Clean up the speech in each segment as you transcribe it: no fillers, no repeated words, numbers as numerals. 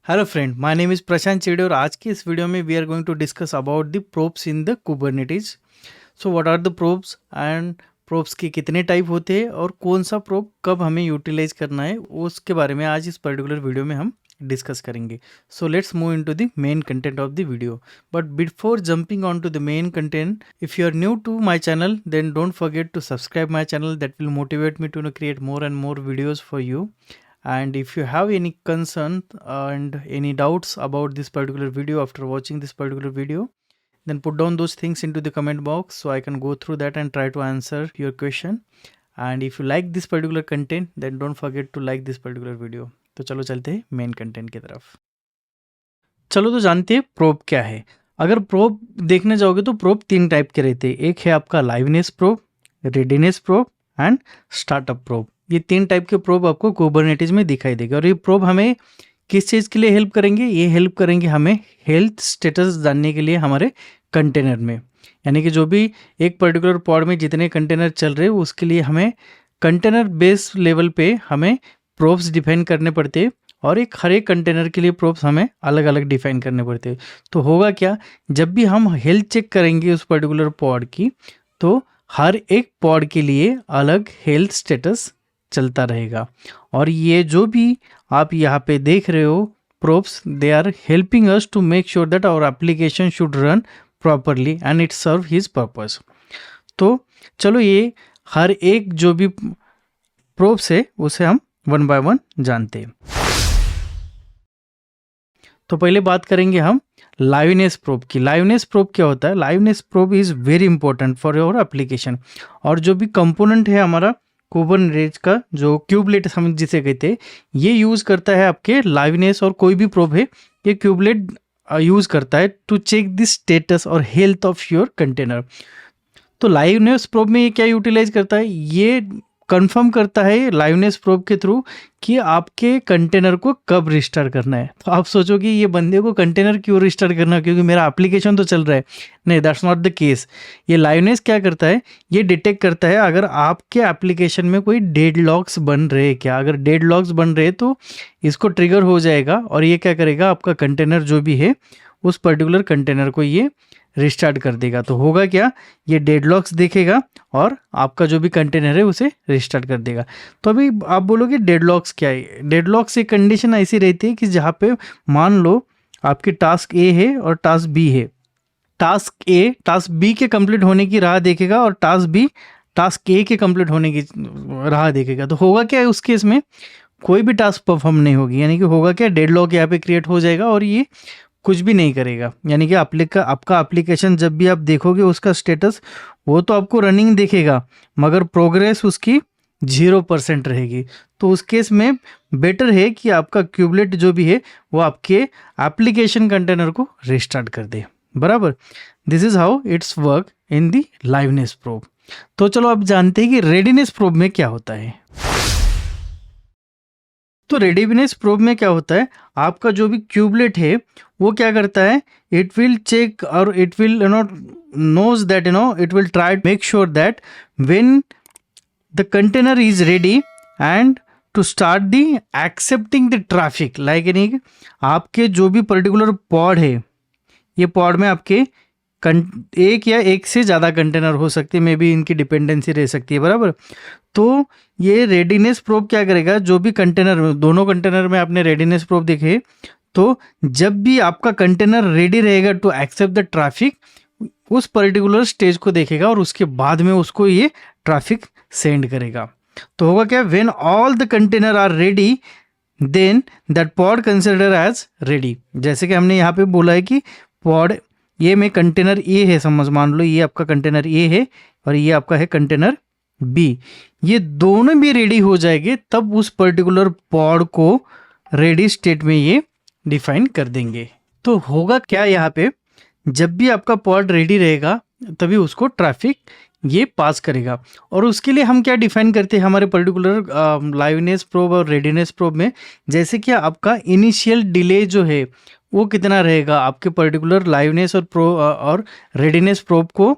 Hello friend, my name is Prashant Chede और आज की इस वीडियो में we are going to discuss about the probes in the Kubernetes. So what are the probes and probes के कितने type होते हैं और कौन सा प्रोब कब हमें यूटिलाइज करना है उसके बारे में आज इस पर्टिकुलर वीडियो में हम डिस्कस करेंगे। So let's move into the main content of the video. But before jumping on to the main content, if you are new to my channel then don't forget to subscribe my channel, that will motivate me to create more and more videos for you. And if you have any concern and any doubts about this particular video after watching this particular video, then put down those things into the comment box so I can go through that and try to answer your question. And if you like this particular content, then don't forget to like this particular video. तो चलो चलते हैं main content की तरफ। चलो तो जानते हैं प्रोब क्या है। अगर प्रोब देखने जाओगे तो प्रोब तीन टाइप के रहते हैं। एक है आपका liveness probe, readiness probe and startup probe. ये तीन टाइप के प्रोब आपको कुबरनेटिस में दिखाई देगा। और ये प्रोब हमें किस चीज़ के लिए हेल्प करेंगे? ये हेल्प करेंगे हमें हेल्थ स्टेटस जानने के लिए हमारे कंटेनर में। यानी कि जो भी एक पर्टिकुलर पॉड में जितने कंटेनर चल रहे हैं उसके लिए हमें कंटेनर बेस लेवल पे हमें प्रोब्स डिफाइन करने पड़ते हैं और एक हर एक कंटेनर के लिए प्रोब्स हमें अलग अलग डिफाइन करने पड़ते हैं। तो होगा क्या, जब भी हम हेल्थ चेक करेंगे उस पर्टिकुलर पॉड की, तो हर एक पॉड के लिए अलग हेल्थ स्टेटस चलता रहेगा। और ये जो भी आप यहाँ पे देख रहे हो probes, they are helping us to make sure that our application should run properly and it serve his purpose. तो चलो ये हर एक जो भी प्रोब्स है उसे हम वन बाय वन जानते हैं। तो पहले बात करेंगे हम लाइवनेस प्रोब की। लाइवनेस प्रोब क्या होता है? Liveness probe is very important for your application. और जो भी कंपोनेंट है हमारा कुबरनेटिस का, जो क्यूबलेट हम जिसे कहते हैं, ये यूज़ करता है आपके लाइवनेस। और कोई भी प्रोब है ये क्यूबलेट यूज़ करता है टू चेक द स्टेटस और हेल्थ ऑफ योर कंटेनर। तो लाइवनेस प्रोब में ये क्या यूटिलाइज करता है? ये कंफर्म करता है लाइवनेस प्रोब के थ्रू कि आपके कंटेनर को कब रिस्टार्ट करना है। तो आप सोचो कि ये बंदे को कंटेनर क्यों रिस्टार्ट करना है, क्योंकि मेरा एप्लीकेशन तो चल रहा है। नहीं, दैट्स नॉट द केस। ये लाइवनेस क्या करता है, ये डिटेक्ट करता है अगर आपके एप्लीकेशन में कोई डेडलॉक्स बन रहे हैं क्या। अगर डेडलॉक्स बन रहे हैं तो इसको ट्रिगर हो जाएगा और ये क्या करेगा, आपका कंटेनर जो भी है उस पर्टिकुलर कंटेनर को ये रिस्टार्ट कर देगा। तो होगा क्या, ये डेडलॉक्स देखेगा और आपका जो भी कंटेनर है उसे रिस्टार्ट कर देगा। तो अभी आप बोलोगे डेडलॉक्स क्या है? डेडलॉक्स एक कंडीशन ऐसी रहती है कि जहाँ पे मान लो आपकी टास्क ए है और टास्क बी है। टास्क ए टास्क बी के कंप्लीट होने की राह देखेगा और टास्क बी टास्क ए के कंप्लीट होने की राह देखेगा। तो होगा क्या, उस केस में कोई भी टास्क परफॉर्म नहीं होगी। यानी कि होगा क्या, डेडलॉक यहाँ पे क्रिएट हो जाएगा और ये कुछ भी नहीं करेगा। यानी कि आपका एप्लीकेशन जब भी आप देखोगे उसका स्टेटस, वो तो आपको रनिंग दिखेगा मगर प्रोग्रेस उसकी 0% रहेगी। तो उस केस में बेटर है कि आपका क्यूबलेट जो भी है वो आपके एप्लीकेशन कंटेनर को रिस्टार्ट कर दे। बराबर, this is how it's work in the liveness probe. तो चलो अब जानते हैं कि रेडीनेस प्रोब में क्या होता है। तो रेडीनेस प्रोब में क्या होता है, आपका जो भी क्यूबलेट है वो क्या करता है, इट विल चेक और it will knows that it will try to make sure that when the container is ready and to start the accepting the traffic. Like यानी आपके जो भी पर्टिकुलर पॉड है, ये पॉड में आपके एक या एक से ज़्यादा कंटेनर हो सकते हैं, मे बी इनकी डिपेंडेंसी रह सकती है। बराबर, तो ये रेडीनेस प्रोब क्या करेगा, जो भी कंटेनर, दोनों कंटेनर में आपने रेडीनेस प्रोब देखे, तो जब भी आपका कंटेनर रेडी रहेगा टू एक्सेप्ट द ट्रैफिक, उस पर्टिकुलर स्टेज को देखेगा और उसके बाद में उसको ये ट्रैफिक सेंड करेगा। तो होगा क्या, when all the container are ready then that pod consider as ready. जैसे कि हमने यहाँ पे बोला है कि पॉड ये में कंटेनर ए है, समझ मान लो ये आपका कंटेनर ए है और ये आपका है कंटेनर बी। ये दोनों भी रेडी हो जाएंगे तब उस पर्टिकुलर पॉड को रेडी स्टेट में ये डिफाइन कर देंगे। तो होगा क्या, यहाँ पे जब भी आपका पॉड रेडी रहेगा तभी उसको ट्रैफिक ये पास करेगा। और उसके लिए हम क्या डिफाइन करते हैं हमारे पर्टिकुलर लाइवनेस प्रोब और रेडीनेस प्रोब में, जैसे कि आपका इनिशियल डिले जो है वो कितना रहेगा आपके पर्टिकुलर लाइवनेस और रेडीनेस प्रोब को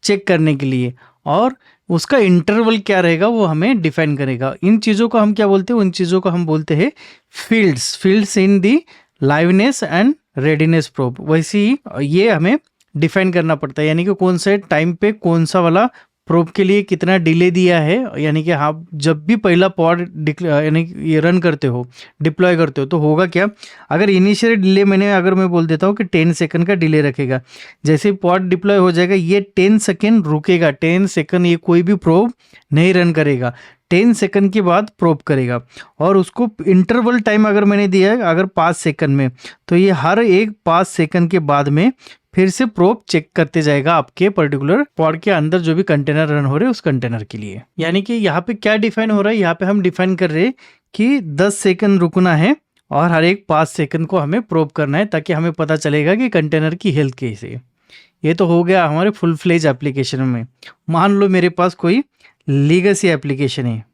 चेक करने के लिए, और उसका इंटरवल क्या रहेगा वो हमें डिफाइन करेगा। इन चीज़ों को हम क्या बोलते हैं, उन चीज़ों को हम बोलते हैं fields in the liveness and readiness probe, वैसे ही ये हमें डिफाइन करना पड़ता है, यानी कि कौन से टाइम पे कौन सा वाला प्रोब के लिए कितना डिले दिया है। यानी कि आप जब भी पहला पॉड यानी ये रन करते हो, डिप्लॉय करते हो, तो होगा क्या, अगर इनिशियल डिले अगर मैं बोल देता हूँ कि 10 सेकंड का डिले रखेगा, जैसे ही पॉड डिप्लॉय हो जाएगा ये 10 सेकंड रुकेगा, 10 सेकंड ये कोई भी प्रोब नहीं रन करेगा, 10 सेकंड के बाद प्रोब करेगा। और उसको इंटरवल टाइम अगर मैंने दिया है अगर 5 सेकंड में, तो ये हर एक 5 सेकंड के बाद में फिर से प्रोब चेक करते जाएगा आपके पर्टिकुलर पॉड के अंदर जो भी कंटेनर रन हो रहे हैं उस कंटेनर के लिए। यानी कि यहाँ पे क्या डिफाइन हो रहा है, यहाँ पे हम डिफाइन कर रहे हैं कि 10 सेकंड रुकना है और हर एक 5 सेकंड को हमें प्रोब करना है, ताकि हमें पता चलेगा कि कंटेनर की हेल्थ कैसे है। ये तो हो गया हमारे फुल फ्लेज एप्लीकेशन में। मान लो मेरे पास कोई लीगेसी एप्लीकेशन है,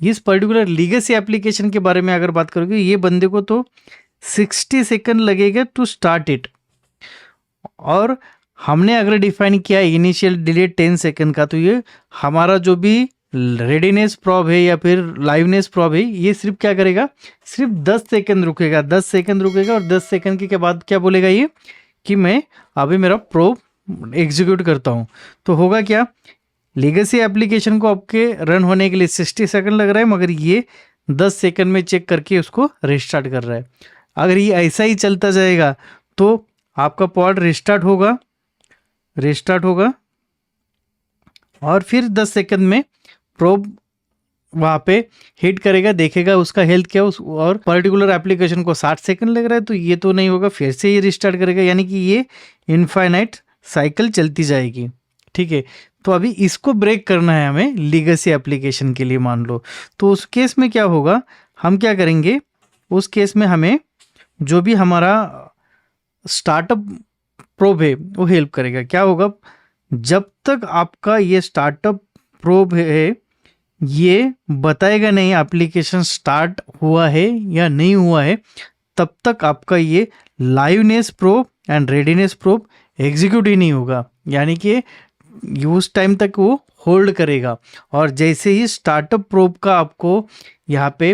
इस पर्टिकुलर लीगेसी एप्लीकेशन के बारे में अगर बात करोगे, ये बंदे को तो 60 सेकंड लगेगा टू स्टार्ट इट, और हमने अगर डिफाइन किया इनिशियल डिले 10 सेकंड का, तो ये हमारा जो भी रेडीनेस प्रोब है या फिर लाइवनेस प्रोब है, ये सिर्फ क्या करेगा, सिर्फ 10 सेकंड रुकेगा, 10 सेकंड रुकेगा और 10 सेकंड के बाद क्या बोलेगा ये कि मैं अभी मेरा प्रोब एग्जीक्यूट करता हूँ। तो होगा क्या, लीगेसी एप्लीकेशन को आपके रन होने के लिए 60 सेकंड लग रहा है, मगर ये 10 सेकंड में चेक करके उसको रिस्टार्ट कर रहा है। अगर ये ऐसा ही चलता जाएगा तो आपका पॉड रिस्टार्ट होगा और फिर 10 सेकंड में प्रोब वहाँ पे हिट करेगा, देखेगा उसका हेल्थ क्या और पर्टिकुलर एप्लीकेशन को 60 सेकंड लग रहा है तो ये तो नहीं होगा, फिर से ये रिस्टार्ट करेगा, यानी कि ये इनफाइनाइट साइकिल चलती जाएगी। ठीक है, तो अभी इसको ब्रेक करना है हमें लीगेसी एप्लीकेशन के लिए मान लो, तो उस केस में क्या होगा, हम क्या करेंगे, उस केस में हमें जो भी हमारा स्टार्टअप प्रोब है वो हेल्प करेगा। क्या होगा, जब तक आपका ये स्टार्टअप प्रोब है ये बताएगा नहीं एप्लीकेशन स्टार्ट हुआ है या नहीं हुआ है, तब तक आपका ये liveness probe and readiness probe execute ही नहीं होगा, यानी कि उस टाइम तक वो होल्ड करेगा। और जैसे ही स्टार्टअप प्रोब का आपको यहाँ पे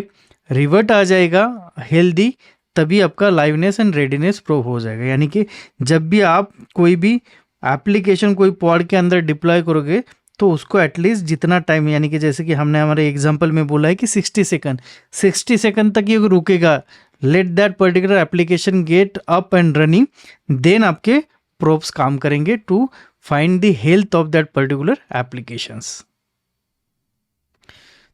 रिवर्ट आ जाएगा हेल्दी, तभी आपका लाइवनेस एंड रेडीनेस प्रोब हो जाएगा। यानी कि जब भी आप कोई भी एप्लीकेशन कोई पॉड के अंदर डिप्लॉय करोगे तो उसको एटलीस्ट जितना टाइम, यानी कि जैसे कि हमने हमारे एग्जांपल में बोला है कि 60 सेकंड तक ये रुकेगा, let that particular application get up and running, then आपके प्रोब्स काम करेंगे to find the health of that particular applications.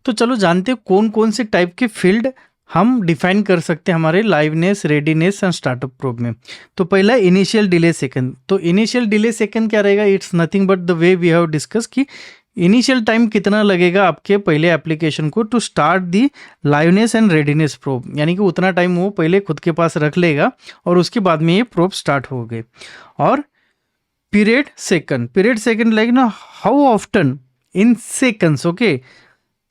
तो चलो जानते हैं कौन कौन से टाइप के फील्ड हम डिफाइन कर सकते हैं हमारे liveness, readiness and startup probe में। तो पहला इनिशियल डिले सेकंड। तो इनिशियल डिले सेकंड क्या रहेगा, it's nothing but the way we have discuss कि इनिशियल टाइम कितना लगेगा आपके पहले एप्लीकेशन को to start the liveness and readiness probe, यानी कि उतना टाइम वो पहले खुद के पास रख लेगा और उसके बाद में ये प्रोब स्टार्ट हो गए। और पीरियड सेकंड लाइक ना how often in seconds okay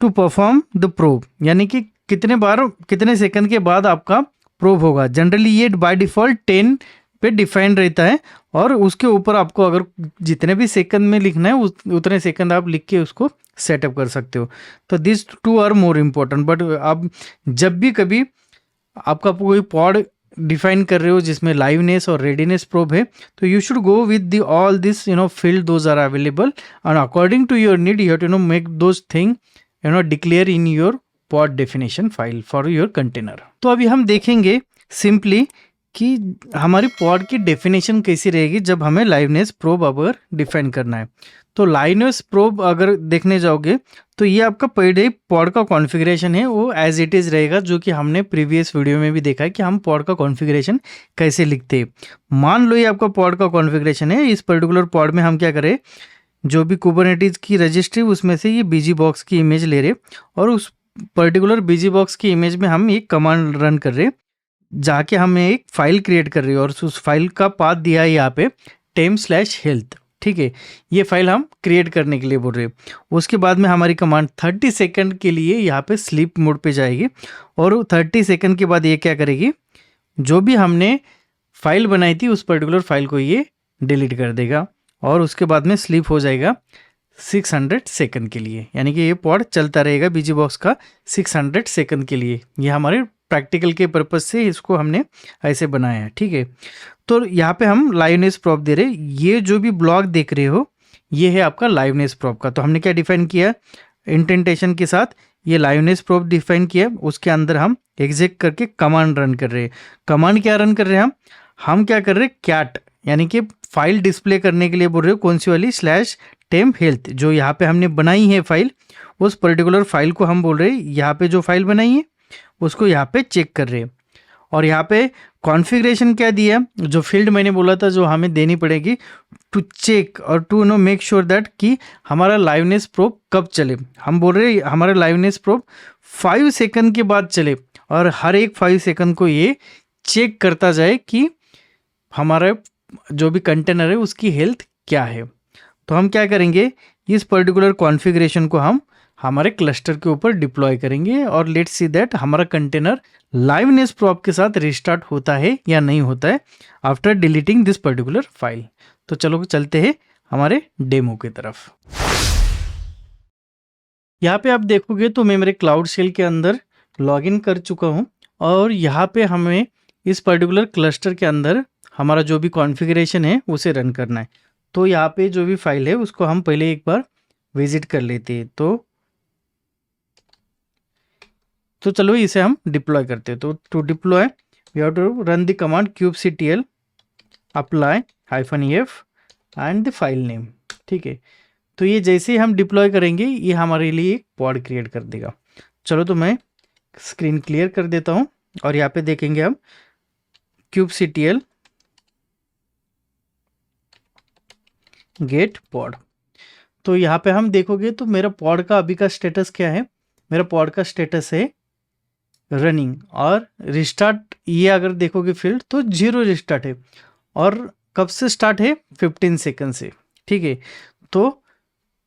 to perform the probe, यानी कि कितने बार कितने सेकंड के बाद आपका प्रोब होगा। जनरली ये बाय डिफॉल्ट 10 पे डिफाइन रहता है और उसके ऊपर आपको अगर जितने भी सेकंड में लिखना है उतने सेकंड आप लिख के उसको सेटअप कर सकते हो। तो this two are more important, but आप जब भी कभी आपका कोई पॉड डिफाइन कर रहे हो जिसमें लाइवनेस और रेडीनेस प्रोब है, तो you should go with the all this field those are available and according to your need you have to make those thing declare in your pod definition file for your container. तो अभी हम देखेंगे simply कि हमारी pod की definition कैसी रहेगी जब हमें लाइवनेस प्रोब अगर डिफाइन करना है। तो लाइवनेस प्रोब अगर देखने जाओगे तो ये आपका पहले पॉड का कॉन्फ़िगरेशन है वो एज इट इज़ रहेगा, जो कि हमने प्रीवियस वीडियो में भी देखा है कि हम पॉड का कॉन्फ़िगरेशन कैसे लिखते हैं। मान लो ये आपका पॉड का कॉन्फ़िगरेशन है, इस पर्टिकुलर पॉड में हम क्या करें, जो भी कुबरनेटिस की रजिस्ट्री उसमें से ये बीजी बॉक्स की इमेज ले रहे और उस पर्टिकुलर बीजी बॉक्स की इमेज में हम एक कमांड रन कर रहे, जाके हमें एक फाइल क्रिएट कर रही है और उस फाइल का पाथ दिया है यहाँ पे temp/health। ठीक है, ये फाइल हम क्रिएट करने के लिए बोल रहे हैं। उसके बाद में हमारी कमांड 30 सेकंड के लिए यहाँ पे स्लीप मोड पे जाएगी और 30 सेकंड के बाद ये क्या करेगी, जो भी हमने फाइल बनाई थी उस पर्टिकुलर फाइल को ये डिलीट कर देगा और उसके बाद में स्लीप हो जाएगा 600 सेकंड के लिए, यानी कि ये पॉड चलता रहेगा बीजी बॉक्स का 600 सेकंड के लिए। ये हमारे प्रैक्टिकल के पर्पज से इसको हमने ऐसे बनाया है, ठीक है। तो यहाँ पे हम लाइवनेस प्रोब दे रहे हैं। ये जो भी ब्लॉक देख रहे हो ये है आपका लाइवनेस प्रोब का। तो हमने क्या डिफाइन किया, इंटेंटेशन के साथ ये लाइवनेस प्रोब डिफाइन किया, उसके अंदर हम एग्जेक्ट करके कमांड रन कर रहे हैं। कमांड क्या रन कर रहे हैं, हम क्या कर रहे हैं, कैट यानी कि फाइल डिस्प्ले करने के लिए बोल रहे हो, कौन सी वाली, /temp health, जो यहाँ पे हमने बनाई है फाइल, उस पर्टिकुलर फाइल को हम बोल रहे हैं यहाँ पे जो फाइल बनाई है उसको यहाँ पे चेक कर रहे हैं। और यहाँ पे कॉन्फ़िगरेशन क्या दिया, जो फील्ड मैंने बोला था जो हमें देनी पड़ेगी टू चेक और to know make sure that कि हमारा लाइवनेस प्रोब कब चले। हम बोल रहे हैं हमारा लाइवनेस प्रोब 5 सेकंड के बाद चले और हर एक 5 सेकंड को ये चेक करता जाए कि हमारा जो भी कंटेनर है उसकी हेल्थ क्या है। तो हम क्या करेंगे, इस पर्टिकुलर कॉन्फ़िगरेशन को हम हमारे क्लस्टर के ऊपर डिप्लॉय करेंगे और लेट्स सी दैट हमारा कंटेनर लाइवनेस प्रोब के साथ रिस्टार्ट होता है या नहीं होता है after deleting this particular file. तो चलो चलते हैं हमारे डेमो की तरफ। यहाँ पे आप देखोगे तो मैं मेरे क्लाउड शेल के अंदर लॉगिन कर चुका हूँ और यहाँ पे हमें इस पर्टिकुलर क्लस्टर के अंदर हमारा जो भी कॉन्फ़िगरेशन है उसे रन करना है। तो यहाँ पे जो भी फाइल है उसको हम पहले एक बार विजिट कर लेते हैं। तो चलो इसे हम डिप्लॉय करते हैं। तो to deploy we have to run the command kubectl apply -f and the file name, ठीक है। तो ये जैसे ही हम डिप्लॉय करेंगे ये हमारे लिए एक पॉड क्रिएट कर देगा। चलो तो मैं स्क्रीन क्लियर कर देता हूँ और यहाँ पे देखेंगे हम kubectl गेट पॉड। तो यहाँ पे हम देखोगे तो मेरा पॉड का अभी का स्टेटस क्या है, मेरा पॉड का स्टेटस है रनिंग और रिस्टार्ट, ये अगर देखोगे फील्ड तो 0 रिस्टार्ट है और कब से स्टार्ट है, 15 सेकंड से, ठीक है। तो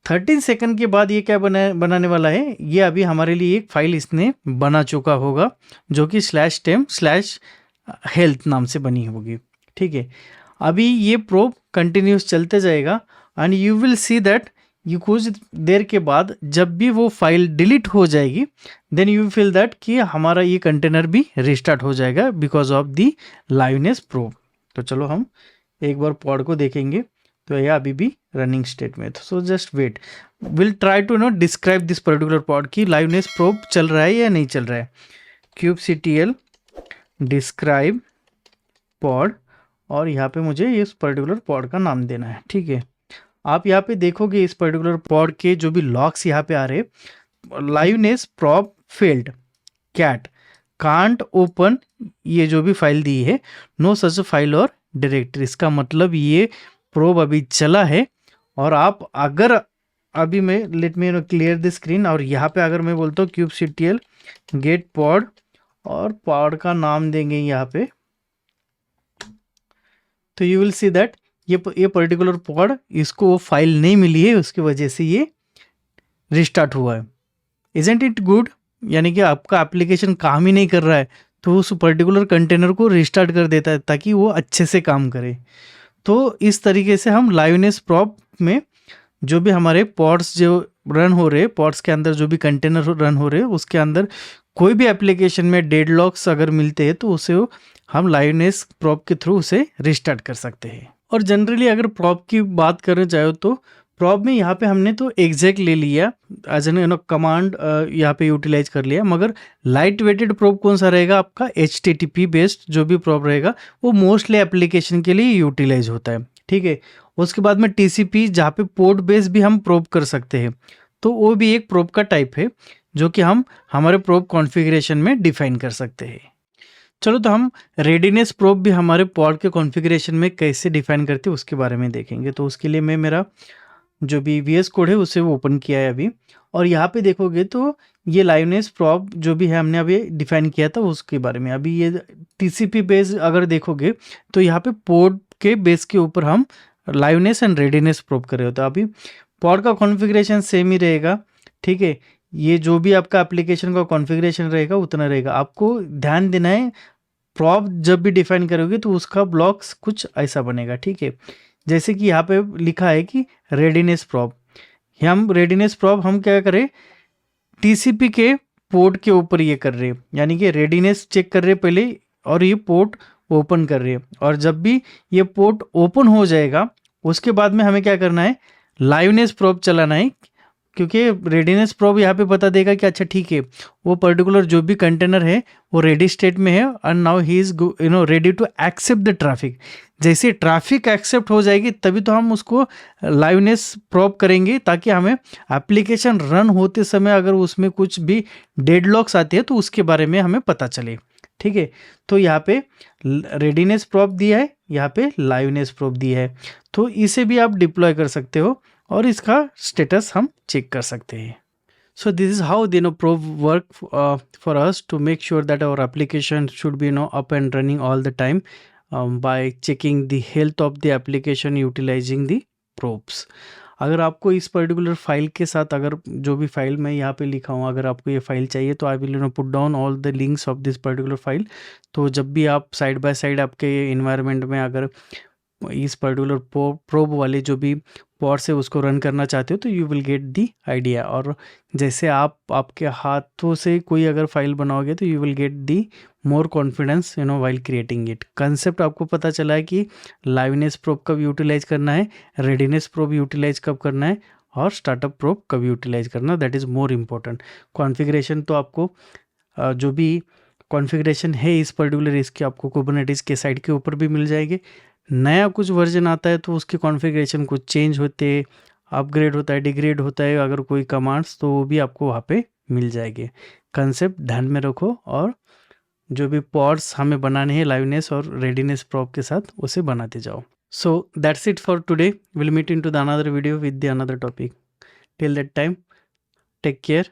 13 सेकंड के बाद ये क्या बनाने वाला है, ये अभी हमारे लिए एक फाइल इसने बना चुका होगा जो कि /temp/health नाम से बनी होगी, ठीक है। अभी ये प्रोब कंटिन्यूस चलते जाएगा and you will see that ये कुछ देर के बाद जब भी वो फाइल डिलीट हो जाएगी देन यू फील दैट कि हमारा ये कंटेनर भी रिस्टार्ट हो जाएगा because of the liveness probe. तो चलो हम एक बार पॉड को देखेंगे तो यह अभी भी रनिंग स्टेट में है। So just wait, will try to describe this particular pod की लाइवनेस प्रोब चल रहा है या नहीं चल रहा है। kubectl डिस्क्राइब पॉड और यहाँ पे मुझे इस पर्टिकुलर पॉड का नाम देना है, ठीक है। आप यहाँ पे देखोगे इस पर्टिकुलर पॉड के जो भी लॉग्स यहाँ पे आ रहे, liveness probe failed, cat can't open, ये जो भी फाइल दी है no such file or directory, इसका मतलब ये प्रोब अभी चला है। और आप अगर अभी मैं let me clear the screen और यहाँ पे अगर मैं बोलता हूँ kubectl गेट पॉड और पॉड का नाम देंगे यहाँ पे, तो यू विल सी दैट ये पर्टिकुलर पॉड इसको वो फाइल नहीं मिली है उसकी वजह से ये रिस्टार्ट हुआ है। इजंट इट गुड, यानी कि आपका एप्लीकेशन काम ही नहीं कर रहा है तो उस पर्टिकुलर कंटेनर को रिस्टार्ट कर देता है ताकि वो अच्छे से काम करे। तो इस तरीके से हम लाइवनेस प्रोब में जो भी हमारे पॉड्स जो रन हो रहे, पॉड्स के अंदर जो भी कंटेनर रन हो रहे उसके अंदर कोई भी एप्लीकेशन में डेडलॉक्स अगर मिलते हैं तो उसे हम लाइवनेस प्रोब के थ्रू उसे रिस्टार्ट कर सकते हैं। और जनरली अगर प्रोब की बात करना चाहो तो प्रोब में यहाँ पे हमने तो एग्जैक्ट ले लिया एज एन कमांड यहाँ पे यूटिलाइज कर लिया, मगर लाइट वेटेड प्रोब कौन सा रहेगा आपका, HTTP बेस्ड जो भी प्रोब रहेगा वो मोस्टली एप्लीकेशन के लिए यूटिलाइज होता है, ठीक है। उसके बाद में TCP जहाँ पे पोर्ट बेस भी हम प्रोब कर सकते हैं, तो वो भी एक प्रोब का टाइप है जो कि हम हमारे प्रोब कॉन्फ़िगरेशन में डिफाइन कर सकते हैं। चलो तो हम रेडीनेस प्रोब भी हमारे पॉड के कॉन्फ़िगरेशन में कैसे डिफाइन करते हैं उसके बारे में देखेंगे। तो उसके लिए मैं मेरा जो भी VS कोड है उसे वो ओपन किया है अभी, और यहाँ पे देखोगे तो ये लाइवनेस प्रोब जो भी है हमने अभी डिफाइन किया था उसके बारे में। अभी ये TCP बेस अगर देखोगे तो यहाँ पे पोर्ट के बेस के ऊपर हम लाइवनेस एंड रेडीनेस प्रोब कर रहे होते हैं। अभी पॉड का कॉन्फ़िगरेशन सेम ही रहेगा, ठीक है। ये जो भी आपका एप्लीकेशन का कॉन्फ़िगरेशन रहेगा उतना रहेगा। आपको ध्यान देना है प्रोब जब भी डिफाइन करोगे तो उसका ब्लॉक्स कुछ ऐसा बनेगा, ठीक है। जैसे कि यहाँ पे लिखा है कि रेडीनेस प्रोब, हम रेडीनेस प्रोब हम क्या करें, TCP के पोर्ट के ऊपर ये कर रहे हैं, यानी कि रेडीनेस चेक कर रहे हैं पहले और ये पोर्ट ओपन कर रहे हैं। और जब भी ये पोर्ट ओपन हो जाएगा उसके बाद में हमें क्या करना है, लाइवनेस प्रोब चलाना है, क्योंकि रेडीनेस प्रोब यहाँ पे बता देगा कि अच्छा ठीक है वो पर्टिकुलर जो भी कंटेनर है वो रेडी स्टेट में है and now he is ready to accept the traffic. जैसे ट्रैफिक एक्सेप्ट हो जाएगी तभी तो हम उसको लाइवनेस प्रोब करेंगे, ताकि हमें एप्लीकेशन रन होते समय अगर उसमें कुछ भी डेडलॉक्स आते हैं तो उसके बारे में हमें पता चले। ठीक है, तो यहाँ पे रेडीनेस प्रोब दिया है, यहाँ पे लाइवनेस प्रोब दिया है, तो इसे भी आप डिप्लॉय कर सकते हो और इसका स्टेटस हम चेक कर सकते हैं। So this is how probe work for us to make sure that our application should be up and running all the time by checking the health of the application utilizing the probes. अगर आपको इस particular file के साथ, अगर जो भी file मैं यहाँ पे लिखा हूँ, अगर आपको ये फाइल चाहिए तो I will put down all the links of this particular file. तो जब भी आप साइड बाय साइड आपके इन्वायरमेंट में अगर इस पर्टिकुलर प्रोब वाले जो भी पॉड्स है उसको रन करना चाहते हो तो you will get the idea. और जैसे आप आपके हाथों से कोई अगर फाइल बनाओगे तो you will get the more confidence while creating it. Concept आपको पता चला है कि लाइवनेस प्रोब कब यूटिलाइज करना है, रेडीनेस प्रोब यूटिलाइज कब करना है और स्टार्टअप प्रोब कब यूटिलाइज करना, that is more important. Configuration तो आपको जो भी कॉन्फ़िगरेशन है इस पर्टिकुलर इसके आपको कुबरनेटिस के साइट के ऊपर भी मिल जाएंगे। नया कुछ वर्जन आता है तो उसके कॉन्फ़िगरेशन कुछ चेंज होते, अपग्रेड होता है, डिग्रेड होता है, अगर कोई कमांड्स तो वो भी आपको वहाँ पे मिल जाएंगे। कंसेप्ट ध्यान में रखो और जो भी पॉड्स हमें बनाने हैं लाइवनेस और रेडीनेस प्रोब के साथ उसे बनाते जाओ। So that's it for today, will meet in to the another video with the another topic. Till that time take care